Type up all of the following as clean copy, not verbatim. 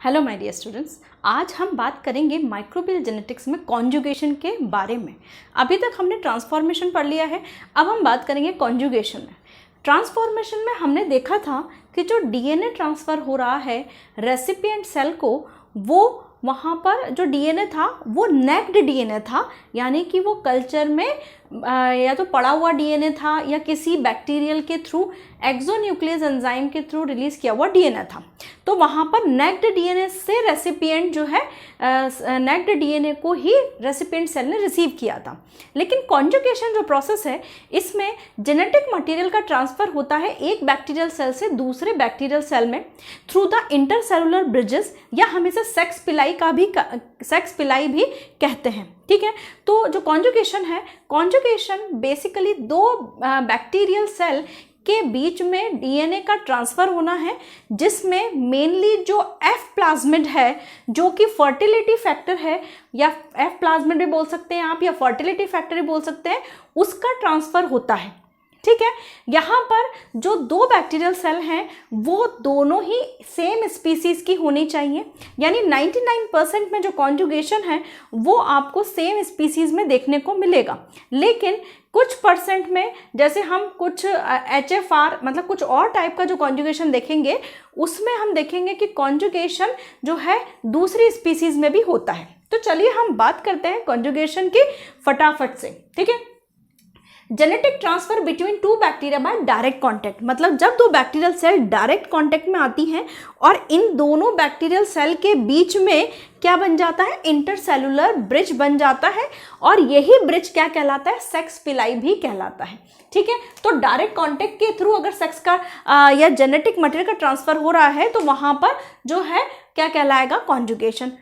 Hello my dear students, आज हम बात करेंगे माइक्रोबियल जेनेटिक्स में कॉन्जुगेशन के बारे में। अभी तक हमने ट्रांसफॉर्मेशन पढ़ लिया है, अब हम बात करेंगे कॉन्जुगेशन में। ट्रांसफॉर्मेशन में हमने देखा था कि जो डीएनए ट्रांसफ़र हो रहा है रेसिपिएंट सेल को, वो वहाँ पर जो डीएनए था वो नेक्ड डीएनए था, यानी कि वो कल्चर में या तो पड़ा हुआ डीएनए था या किसी बैक्टीरियल के थ्रू एक्सोन्यूक्लियस एंजाइम के थ्रू रिलीज किया हुआ डीएनए था। तो वहाँ पर नेक्ड डीएनए से रेसिपिएंट जो है नेक्ड डीएनए को ही रेसिपिएंट सेल ने रिसीव किया था। लेकिन कॉन्जुगेशन जो प्रोसेस है, इसमें जेनेटिक मटेरियल का ट्रांसफ़र होता है एक बैक्टीरियल सेल से दूसरे बैक्टीरियल सेल में थ्रू द इंटरसेलुलर ब्रिजेस, या हम इसे सेक्स पिलाई भी कहते हैं। ठीक है, तो जो कॉन्जुगेशन है, कॉन्जुगेशन बेसिकली दो बैक्टीरियल सेल के बीच में डीएनए का ट्रांसफ़र होना है, जिसमें मेनली जो एफ प्लाज्मिड है, जो कि फर्टिलिटी फैक्टर है, या एफ प्लाज्मिड भी बोल सकते हैं आप, या फर्टिलिटी फैक्टर भी बोल सकते हैं, उसका ट्रांसफ़र होता है। ठीक है, यहाँ पर जो दो बैक्टीरियल सेल हैं वो दोनों ही सेम स्पीसीज़ की होनी चाहिए, यानी 99% में जो कॉन्जुगेशन है वो आपको सेम स्पीसीज़ में देखने को मिलेगा। लेकिन कुछ परसेंट में, जैसे हम कुछ HFR मतलब कुछ और टाइप का जो कॉन्जुगेशन देखेंगे, उसमें हम देखेंगे कि कॉन्जुगेशन जो है दूसरी स्पीसीज़ में भी होता है। तो चलिए हम बात करते हैं कॉन्जुगेशन की फटाफट से। ठीक है, genetic transfer between two bacteria by direct contact, मतलब जब दो बैक्टीरियल सेल डायरेक्ट कांटेक्ट में आती हैं और इन दोनों बैक्टीरियल सेल के बीच में क्या बन जाता है, इंटरसेलुलर ब्रिज बन जाता है, और यही ब्रिज क्या कहलाता है, सेक्स पिलाई भी कहलाता है। ठीक है, तो डायरेक्ट कांटेक्ट के थ्रू अगर सेक्स का या जेनेटिक मटेरियल का ट्रांसफर हो रहा है तो वहां पर जो है क्या कहलाएगा, कॉन्जुगेशन।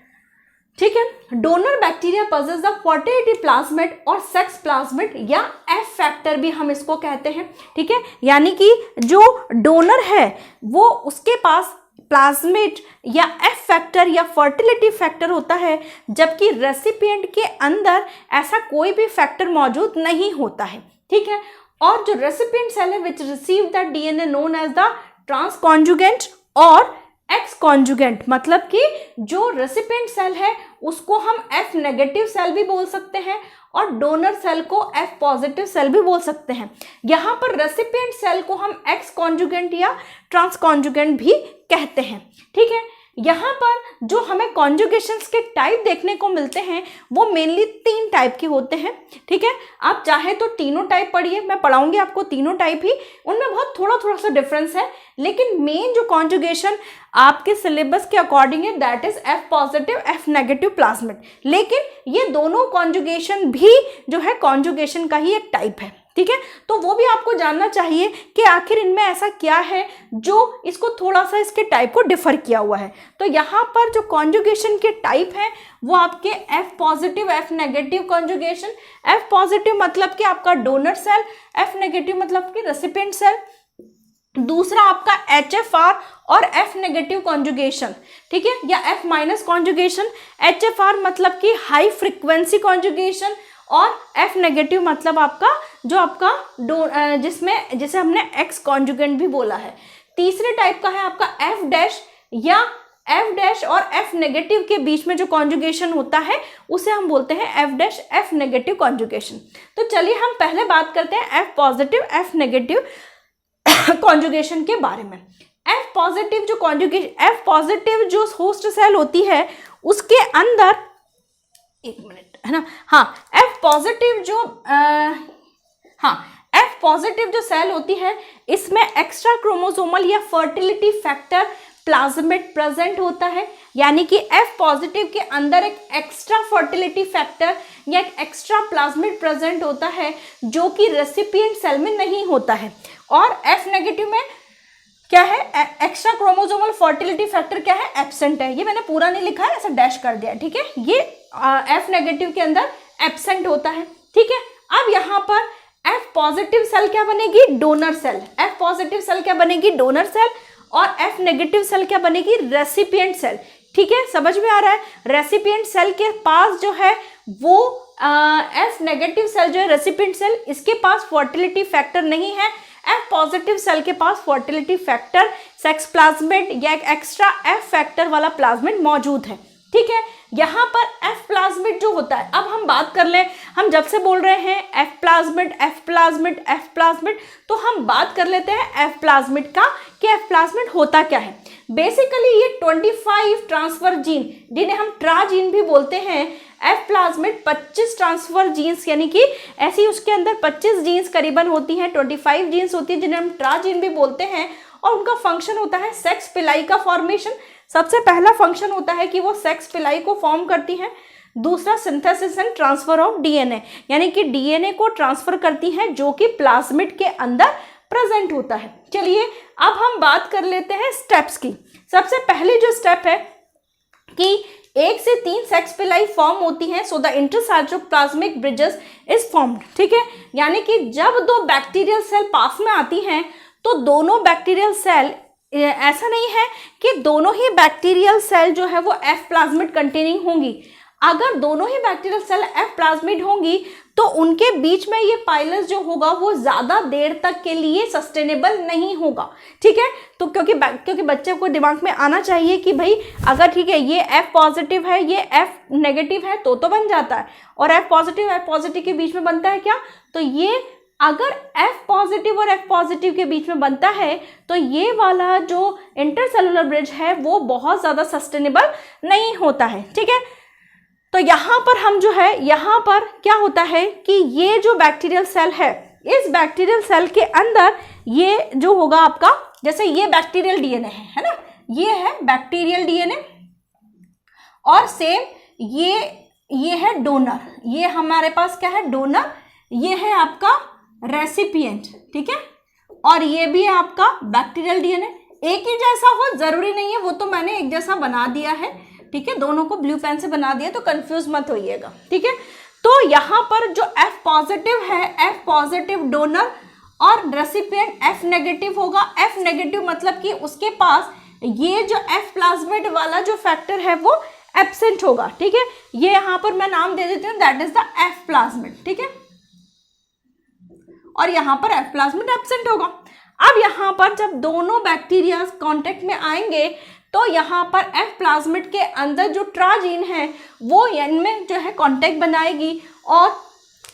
ठीक है, donor bacteria possess the fertility plasmid और सेक्स प्लाज्मिड, या एफ फैक्टर भी हम इसको कहते हैं। ठीक है, यानी कि जो डोनर है वो उसके पास प्लाज्मिड या एफ फैक्टर या फर्टिलिटी फैक्टर होता है, जबकि रेसिपिएंट के अंदर ऐसा कोई भी फैक्टर मौजूद नहीं होता है। ठीक है, और जो रेसिपिएंट सेल है which receive the DNA known as the transconjugant और एक्स कॉन्जुगेंट, मतलब कि जो रेसिपिएंट सेल है उसको हम एफ नेगेटिव सेल भी बोल सकते हैं और डोनर सेल को एफ पॉजिटिव सेल भी बोल सकते हैं। यहाँ पर रेसिपिएंट सेल को हम एक्स कॉन्जुगेंट या ट्रांस कॉन्जुगेंट भी कहते हैं। ठीक है, यहाँ पर जो हमें कॉन्जुगेशंस के टाइप देखने को मिलते हैं वो मेनली 3 टाइप के होते हैं। ठीक है, आप चाहे तो तीनों टाइप पढ़िए, मैं पढ़ाऊंगी आपको तीनों टाइप ही, उनमें बहुत थोड़ा सा डिफरेंस है, लेकिन मेन जो कॉन्जुगेशन आपके सिलेबस के अकॉर्डिंग है that is F positive F negative plasmid. लेकिन ये दोनों कॉन्जुगेशन भी जो है कॉन्जुगेशन का ही एक टाइप है। ठीक है, तो वो भी आपको जानना चाहिए कि आखिर इनमें ऐसा क्या है जो इसको थोड़ा सा इसके टाइप को डिफर किया हुआ है। तो यहाँ पर जो कॉन्जुगेशन के टाइप हैं वो आपके F positive F negative conjugation. F positive मतलब कि आपका डोनर सेल, एफ नेगेटिव मतलब कि रेसिपिएंट सेल। दूसरा आपका HFR और F नेगेटिव कॉन्जुगेशन। ठीक है, या F माइनस कॉन्जुगेशन। HFR मतलब कि हाई फ्रीक्वेंसी कॉन्जुगेशन, और F नेगेटिव मतलब आपका जो आपका जिसे हमने X कॉन्जुगेंट भी बोला है। तीसरे टाइप का है आपका F डैश, या F डैश और F नेगेटिव के बीच में जो कॉन्जुगेशन होता है उसे हम बोलते हैं F dash F negative conjugation. तो चलिए हम पहले बात करते हैं F positive F negative conjugation के बारे में। F पॉजिटिव जो कॉन्जुगेशन, F पॉजिटिव जो होस्ट सेल होती है उसके अंदर, एक मिनट है ना, हाँ, F पॉजिटिव जो सेल होती है इसमें एक्स्ट्रा क्रोमोसोमल या फर्टिलिटी फैक्टर प्लाज्मिड प्रेजेंट होता है, यानी कि F पॉजिटिव के अंदर एक एक्स्ट्रा फर्टिलिटी फैक्टर या एक एक्स्ट्रा प्लाज्मिड प्रेजेंट होता है जो कि रेसिपिएंट सेल में नहीं होता है। और F नेगेटिव में क्या है, एक्स्ट्रा क्रोमोसोमल फर्टिलिटी फैक्टर क्या है, एब्सेंट है। ये मैंने पूरा नहीं लिखा है, ऐसा डैश कर दिया। ठीक है, ये F नेगेटिव के अंदर एब्सेंट होता है। ठीक है, अब यहाँ पर F पॉजिटिव सेल क्या बनेगी, donor cell. F positive cell क्या बनेगी, डोनर सेल, और F नेगेटिव सेल क्या बनेगी, रेसिपिएंट सेल। ठीक है, समझ में आ रहा है। रेसिपिएंट सेल के पास जो है वो F नेगेटिव सेल जो है रेसिपिएंट सेल, इसके पास फर्टिलिटी फैक्टर नहीं है, F पॉजिटिव सेल के पास फर्टिलिटी फैक्टर, सेक्स प्लाज्मिड या एक एक्स्ट्रा F फैक्टर वाला प्लाज्मिड मौजूद है। ठीक है, यहाँ पर F प्लाज्मिड जो होता है, अब हम बात कर लें, हम जब से बोल रहे हैं F plasmid F plasmid F plasmid, तो हम बात कर लेते हैं F प्लाज्मिड का कि F प्लाज्मिड होता क्या है। बेसिकली ये 25 ट्रांसफर जीन, जिन्हें हम ट्रा जीन भी बोलते हैं, F प्लाज्मिड 25 ट्रांसफर जीन्स, यानी कि ऐसी उसके अंदर 25 जीन्स करीबन होती हैं, 25 जीन्स होती है जिन्हें हम ट्रा जीन भी बोलते हैं, और उनका फंक्शन होता है सेक्स पिलाई का फॉर्मेशन। सबसे पहला फंक्शन होता है कि वो सेक्स पिलाई को फॉर्म करती हैं। दूसरा synthesis and transfer of DNA, यानी कि डीएनए को ट्रांसफर करती हैं जो कि प्लाज्मिड के अंदर प्रेजेंट होता है। चलिए अब हम बात कर लेते हैं स्टेप्स की। सबसे पहली जो स्टेप है कि 1 से 3 सेक्स पिलाई फॉर्म होती हैं, so the intercytoplasmic bridges is formed. ठीक है, यानी कि जब दो बैक्टीरियल सेल पास में आती हैं तो दोनों बैक्टीरियल सेल, ऐसा नहीं है कि दोनों ही बैक्टीरियल सेल जो है वो F प्लाज्मिड कंटेनिंग होंगी। अगर दोनों ही बैक्टीरियल सेल F प्लाज्मिड होंगी तो उनके बीच में ये पाइलस जो होगा वो ज़्यादा देर तक के लिए सस्टेनेबल नहीं होगा। ठीक है, तो क्योंकि बच्चे को दिमाग में आना चाहिए कि भाई अगर ठीक है ये F पॉजिटिव है ये F नेगेटिव है तो बन जाता है, और F पॉजिटिव के बीच में बनता है क्या, तो ये अगर F पॉजिटिव और F पॉजिटिव के बीच में बनता है तो ये वाला जो इंटरसेलुलर ब्रिज है वो बहुत ज़्यादा सस्टेनेबल नहीं होता है। ठीक है, तो यहाँ पर हम जो है, यहाँ पर क्या होता है कि ये जो बैक्टीरियल सेल है, इस बैक्टीरियल सेल के अंदर ये जो होगा आपका, जैसे ये बैक्टीरियल डीएनए है ना, ये है बैक्टीरियल डीएनए, और सेम ये है डोनर, ये हमारे पास क्या है डोनर, ये है आपका रेसिपिएंट। ठीक है, और ये भी है आपका बैक्टीरियल डीएनए। एक ही जैसा हो जरूरी नहीं है, वो तो मैंने एक जैसा बना दिया है। ठीक है, दोनों को ब्लू पेन से बना दिया, तो कंफ्यूज मत होइएगा। ठीक है, तो यहाँ पर जो F पॉजिटिव है, F पॉजिटिव डोनर, और रेसिपिएंट F नेगेटिव होगा। F नेगेटिव मतलब कि उसके पास ये जो F प्लाज्मिड वाला जो फैक्टर है वो एब्सेंट होगा। ठीक है, ये यहाँ पर मैं नाम दे देती हूँ, that is the F plasmid. ठीक है, और यहाँ पर F प्लाज्मिड एब्सेंट होगा। अब यहाँ पर जब दोनों बैक्टीरिया कांटेक्ट में आएंगे तो यहाँ पर F प्लाज्मिड के अंदर जो ट्रा जीन है वो इनमें जो है कांटेक्ट बनाएगी और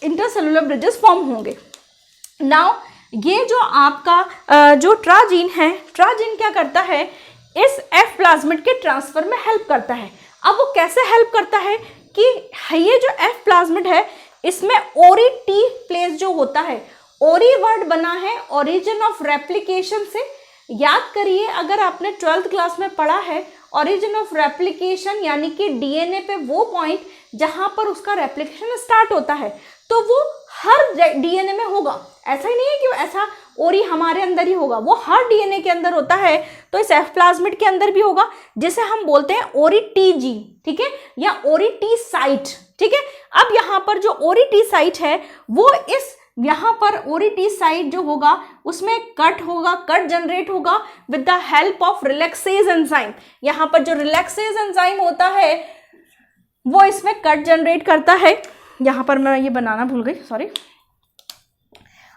इंटरसेलुलर ब्रिजेस फॉर्म होंगे। नाउ ये जो आपका जो ट्रा जीन है, ट्रा जीन क्या करता है, इस F प्लाज्मिड के ट्रांसफर में हेल्प करता है। अब वो कैसे हेल्प करता है कि ये जो F प्लाज्मिड है इसमें ओरी टी प्लेस जो होता है, ओरी वर्ड बना है ओरिजिन ऑफ रेप्लिकेशन से। याद करिए, अगर आपने 12th क्लास में पढ़ा है ओरिजिन ऑफ रेप्लिकेशन, यानी कि डीएनए पे वो पॉइंट जहां पर उसका रेप्लिकेशन स्टार्ट होता है, तो वो हर डीएनए में होगा। ऐसा ही नहीं है कि ऐसा ओरी हमारे अंदर ही होगा, वो हर डीएनए के अंदर होता है। तो इस F प्लाज्मिड के अंदर भी होगा, जिसे हम बोलते हैं ओरी टी जीन। ठीक है, या ओरी टी साइट। ठीक है, अब यहाँ पर जो ओरी टी साइट है वो इस यहाँ पर ओरी टी साइट जो होगा उसमें कट होगा, कट जनरेट होगा with the help of relaxes enzyme. यहाँ पर जो रिलैक्सेज एंजाइम होता है वो इसमें कट जनरेट करता है। यहाँ पर मैं ये बनाना भूल गई, सॉरी।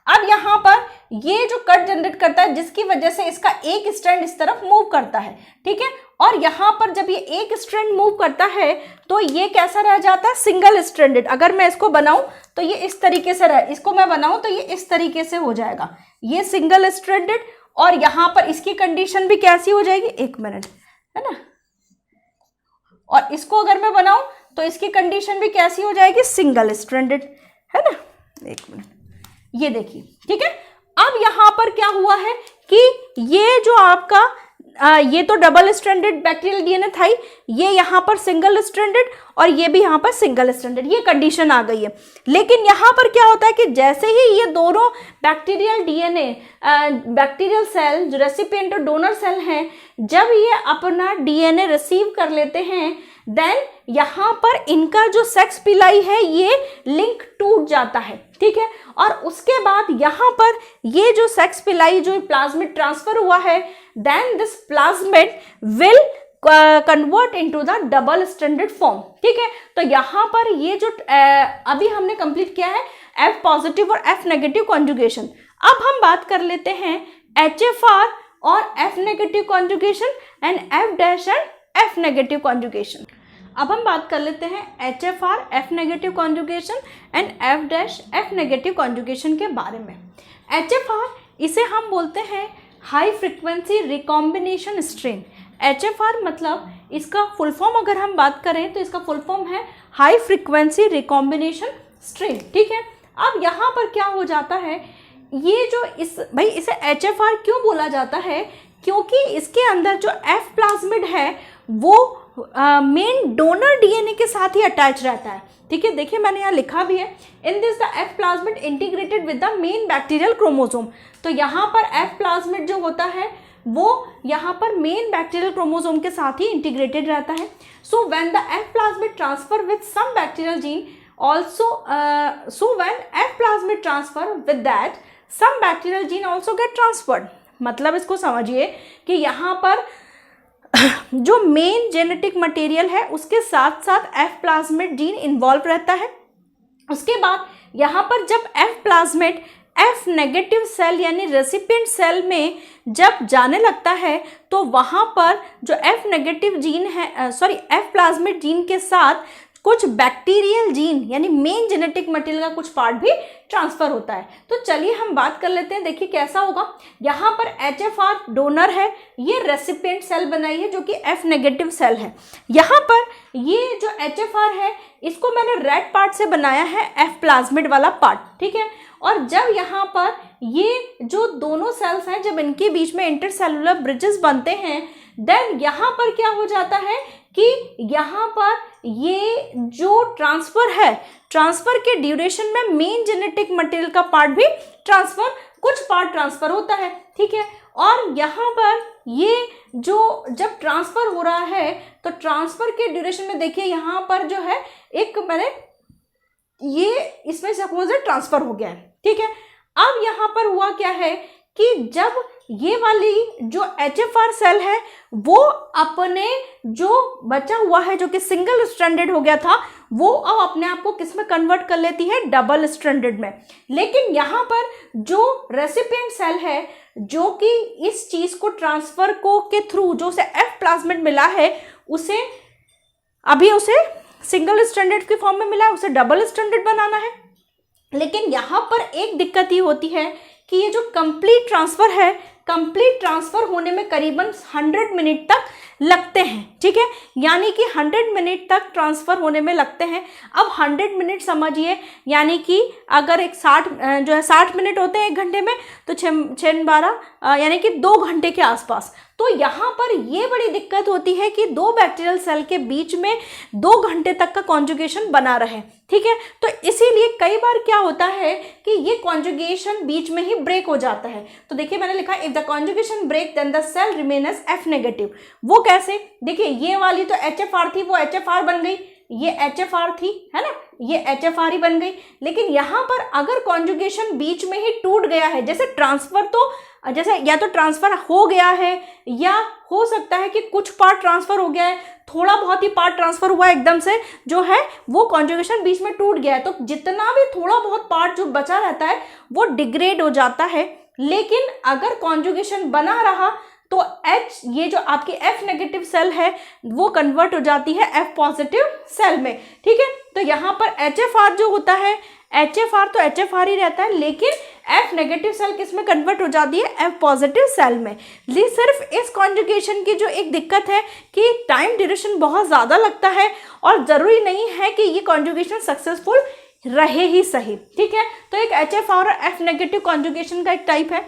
अब यहाँ पर ये जो कट जनरेट करता है जिसकी वजह से इसका एक स्ट्रैंड इस तरफ मूव करता है। ठीक है, और यहाँ पर जब ये एक स्ट्रैंड मूव करता है तो ये कैसा रह जाता है, सिंगल स्ट्रैंडेड। अगर मैं इसको बनाऊं तो ये इस तरीके से इसको मैं बनाऊं तो ये इस तरीके से हो जाएगा, ये सिंगल स्ट्रैंडेड। और यहाँ पर इसकी कंडीशन भी कैसी हो जाएगी, एक मिनट, है ना। और इसको अगर मैं बनाऊं तो इसकी कंडीशन भी कैसी हो जाएगी, सिंगल स्ट्रैंडेड, है ना। एक मिनट, ये देखिए। ठीक है, अब यहाँ पर क्या हुआ है कि ये जो आपका ये तो डबल स्ट्रैंडेड बैक्टीरियल डीएनए था ही, ये यहाँ पर सिंगल स्ट्रैंडेड और ये भी यहाँ पर सिंगल स्ट्रैंडेड, ये कंडीशन आ गई है। लेकिन यहाँ पर क्या होता है कि जैसे ही ये दोनों बैक्टीरियल डीएनए, बैक्टीरियल सेल जो रेसिपिएंट और डोनर सेल हैं, जब ये अपना डीएनए रिसीव कर लेते हैं, देन यहाँ पर इनका जो सेक्स पिलाई है ये लिंक टूट जाता है। ठीक है, और उसके बाद यहाँ पर ये जो सेक्स पिलाई जो प्लाज्मिड ट्रांसफर हुआ है, then this plasmid will convert into the double stranded form. ठीक है, तो यहाँ पर ये जो अभी हमने कंप्लीट किया है F पॉजिटिव और F नेगेटिव कॉन्जुगेशन। अब हम बात कर लेते हैं HFR और F negative conjugation and F dash and F negative conjugation. अब हम बात कर लेते हैं HFR F negative conjugation and F dash F negative conjugation के बारे में। HFR इसे हम बोलते हैं high frequency recombination strain. HFR मतलब इसका फुल फॉर्म अगर हम बात करें तो इसका फुल फॉर्म है हाई फ्रिक्वेंसी रिकॉम्बिनेशन स्ट्रेन। ठीक है, अब यहाँ पर क्या हो जाता है, ये जो इसे HFR क्यों बोला जाता है, क्योंकि इसके अंदर जो F प्लाज्मिड है वो मेन डोनर डीएनए के साथ ही अटैच रहता है। ठीक है, देखिए मैंने यहाँ लिखा भी है, in this the F plasmid integrated with the main bacterial chromosome. तो यहाँ पर F प्लाज्मिड जो होता है वो यहाँ पर मेन बैक्टीरियल क्रोमोसोम के साथ ही इंटीग्रेटेड रहता है। So when the F plasmid transfer with some bacterial gene also so when F plasmid transfer with that some bacterial gene also get transferred। मतलब इसको समझिए कि यहाँ पर जो मेन जेनेटिक मटेरियल है उसके साथ साथ F प्लाज्मिड जीन इन्वॉल्व रहता है। उसके बाद यहाँ पर जब F plasmid F negative cell यानी रेसिपिएंट सेल में जब जाने लगता है तो वहाँ पर जो F नेगेटिव जीन है F प्लाज्मिड जीन के साथ कुछ बैक्टीरियल जीन यानी मेन जेनेटिक मटेरियल का कुछ पार्ट भी ट्रांसफर होता है। तो चलिए हम बात कर लेते हैं, देखिए कैसा होगा। यहाँ पर HFR डोनर है, ये रेसिपिएंट सेल बनाई है जो कि F नेगेटिव सेल है। यहाँ पर ये जो HFR है इसको मैंने रेड पार्ट से बनाया है, F प्लाज्मिड वाला पार्ट। ठीक है, और जब यहाँ पर ये जो दोनों सेल्स हैं जब इनके बीच में इंटरसेलुलर ब्रिजेस बनते हैं, देन यहाँ पर क्या हो जाता है कि यहाँ पर ये जो ट्रांसफर है, ट्रांसफर के ड्यूरेशन में मेन जेनेटिक मटेरियल का पार्ट भी कुछ पार्ट ट्रांसफर होता है। ठीक है, और यहाँ पर ये जो जब ट्रांसफर हो रहा है तो ट्रांसफर के ड्यूरेशन में देखिए यहाँ पर जो है ये इसमें सपोज ट्रांसफर हो गया है। ठीक है, अब यहाँ पर हुआ क्या है कि जब ये वाली जो HFR सेल है वो अपने जो बचा हुआ है जो कि सिंगल स्ट्रैंडेड हो गया था वो अब अपने आप को किस में कन्वर्ट कर लेती है, डबल स्ट्रैंडेड में। लेकिन यहाँ पर जो रेसिपिएंट सेल है जो कि इस चीज को ट्रांसफर के थ्रू जो उसे F प्लाज्मिड मिला है उसे सिंगल स्ट्रैंडेड के फॉर्म में मिला है, उसे डबल स्ट्रैंडेड बनाना है। लेकिन यहाँ पर एक दिक्कत ये होती है कि ये जो कंप्लीट ट्रांसफर होने में करीबन 100 मिनट तक लगते हैं। ठीक है, यानी कि 100 मिनट तक ट्रांसफर होने में लगते हैं। अब 100 मिनट समझिए, यानी कि अगर 60 मिनट होते हैं एक घंटे में तो 6-12 यानी कि 2 घंटे के आसपास। तो यहाँ पर ये बड़ी दिक्कत होती है कि 2 बैक्टीरियल सेल के बीच में 2 घंटे तक का कॉन्जुगेशन बना रहे। ठीक है, तो इसीलिए कई बार क्या होता है कि ये कॉन्जुगेशन बीच में ही ब्रेक हो जाता है। तो देखिए मैंने लिखा if the conjugation break then the cell remain as F negative. वो कैसे, देखिए ये वाली तो HFR थी, वो HFR बन गई, ये HFR थी, है ना, ये HFR ही बन गई। लेकिन यहाँ पर अगर कॉन्जुगेशन बीच में ही टूट गया है, जैसे या तो ट्रांसफर हो गया है या हो सकता है कि कुछ पार्ट ट्रांसफर हो गया है, थोड़ा बहुत ही पार्ट ट्रांसफर हुआ है, एकदम से जो है वो कॉन्जुगेशन बीच में टूट गया है, तो जितना भी थोड़ा बहुत पार्ट जो बचा रहता है वो डिग्रेड हो जाता है। लेकिन अगर कॉन्जुगेशन बना रहा तो ये जो आपकी F नेगेटिव सेल है वो कन्वर्ट हो जाती है F पॉजिटिव सेल में। ठीक है, तो यहाँ पर HFR जो होता है, HFR तो HFR ही रहता है, लेकिन F नेगेटिव सेल किस में कन्वर्ट हो जाती है, F पॉजिटिव सेल में। सिर्फ इस कॉन्जुगेशन की जो एक दिक्कत है कि टाइम ड्यूरेशन बहुत ज़्यादा लगता है और ज़रूरी नहीं है कि ये कॉन्जुगेशन सक्सेसफुल रहे ही सही। ठीक है, तो एक HFR और F नेगेटिव कॉन्जुगेशन का एक टाइप है।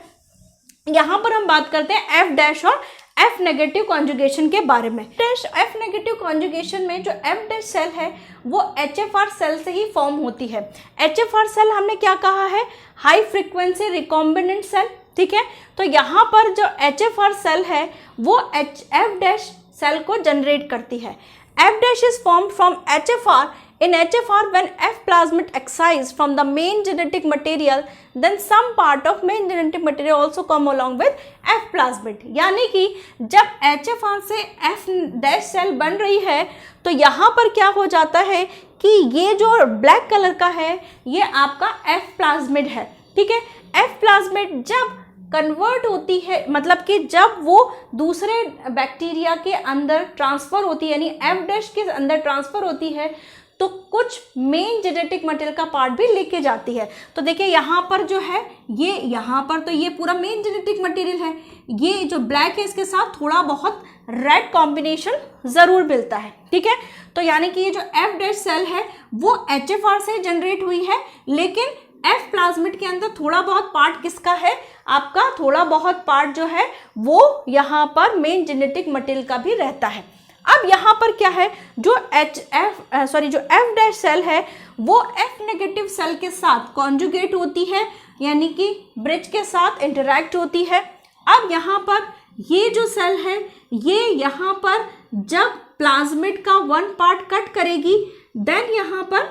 यहाँ पर हम बात करते हैं F डैश और F नेगेटिव कॉन्जुगेशन के बारे में। F नेगेटिव कॉन्जुगेशन में जो F डैश सेल है वो HFR सेल से ही फॉर्म होती है। HFR सेल हमने क्या कहा है, हाई फ्रीक्वेंसी रिकॉम्बिनेंट सेल। ठीक है, तो यहाँ पर जो HFR सेल है वो F डैश सेल को जनरेट करती है। F dash is formed from HFR। In HFR, when F plasmid excises from the main genetic material, then some part of main genetic material also come along with F plasmid। यानी कि जब HFR से F dash cell बन रही है तो यहाँ पर क्या हो जाता है कि ये जो ब्लैक कलर का है ये आपका F प्लाज्मिड है। ठीक है। एफ प्लाज्मेट जब कन्वर्ट होती है, मतलब कि जब वो दूसरे बैक्टीरिया के अंदर ट्रांसफर होती है, यानी एफ डैश के अंदर ट्रांसफर होती है, तो कुछ मेन जेनेटिक मटेरियल का पार्ट भी लेके जाती है। तो देखिए यहाँ पर जो है ये, यहाँ पर तो ये पूरा मेन जेनेटिक मटेरियल है, ये जो ब्लैक है इसके साथ थोड़ा बहुत रेड कॉम्बिनेशन जरूर मिलता है, ठीक है। तो यानी कि ये जो एफ डैश सेल है वो HFR से जनरेट हुई है, लेकिन एफ प्लाज्मिड के अंदर थोड़ा बहुत पार्ट किसका है, आपका थोड़ा बहुत पार्ट जो है वो यहाँ पर मेन जेनेटिक मटेरियल का भी रहता है। अब यहाँ पर क्या है, जो जो एफ डैश सेल है वो एफ नेगेटिव सेल के साथ कॉन्जुगेट होती है, यानी कि ब्रिज के साथ इंटरैक्ट होती है। अब यहाँ पर ये जो सेल है ये यहाँ पर जब प्लाज्मिड का वन पार्ट कट करेगी, देन यहाँ पर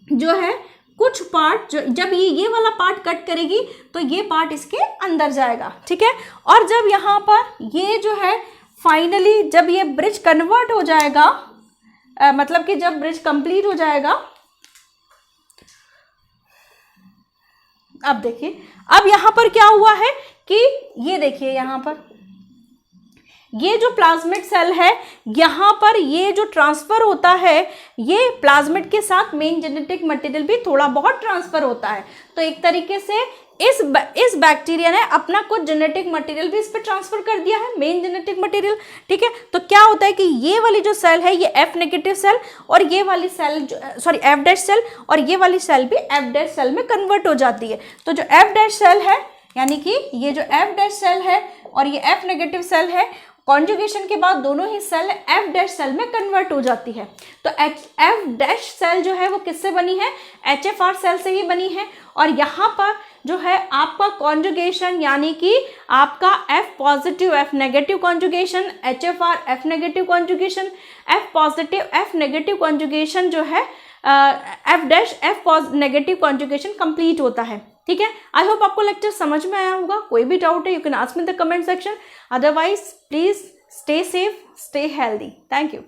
जो है कुछ पार्ट जब ये वाला पार्ट कट करेगी तो ये पार्ट इसके अंदर जाएगा, ठीक है। और जब यहाँ पर ये जो है फाइनली जब ये ब्रिज कन्वर्ट हो जाएगा, मतलब कि जब ब्रिज कंप्लीट हो जाएगा, अब देखिए अब यहाँ पर क्या हुआ है कि ये देखिए यहाँ पर ये जो प्लाज्मिड सेल है यहाँ पर ये जो ट्रांसफर होता है, ये प्लाज्मिड के साथ मेन जेनेटिक मटेरियल भी थोड़ा बहुत ट्रांसफर होता है। तो एक तरीके से इस बैक्टीरिया ने अपना कुछ जेनेटिक मटेरियल भी इस पर ट्रांसफर कर दिया है, मेन जेनेटिक मटेरियल, ठीक है। तो क्या होता है कि ये वाली जो सेल है ये एफ नेगेटिव सेल और ये वाली सेल एफ डैश सेल और ये वाली सेल भी एफ डैश सेल में कन्वर्ट हो जाती है। तो जो एफ डैश सेल है, यानी कि ये जो एफ डैश सेल है और ये एफ नेगेटिव सेल है, कॉन्जुगेशन के बाद दोनों ही सेल एफ डैश सेल में कन्वर्ट हो जाती है। तो एफ डैश सेल जो है वो किससे बनी है, HFR सेल से ही बनी है। और यहाँ पर जो है आपका कॉन्जुगेशन, यानी कि आपका F positive F negative conjugation, HFR F negative conjugation, F positive F negative conjugation जो है F dash F negative conjugation complete होता है, ठीक है। आई होप आपको लेक्चर समझ में आया होगा। कोई भी डाउट है you can ask me in the comment section, otherwise please stay safe, stay healthy. Thank you.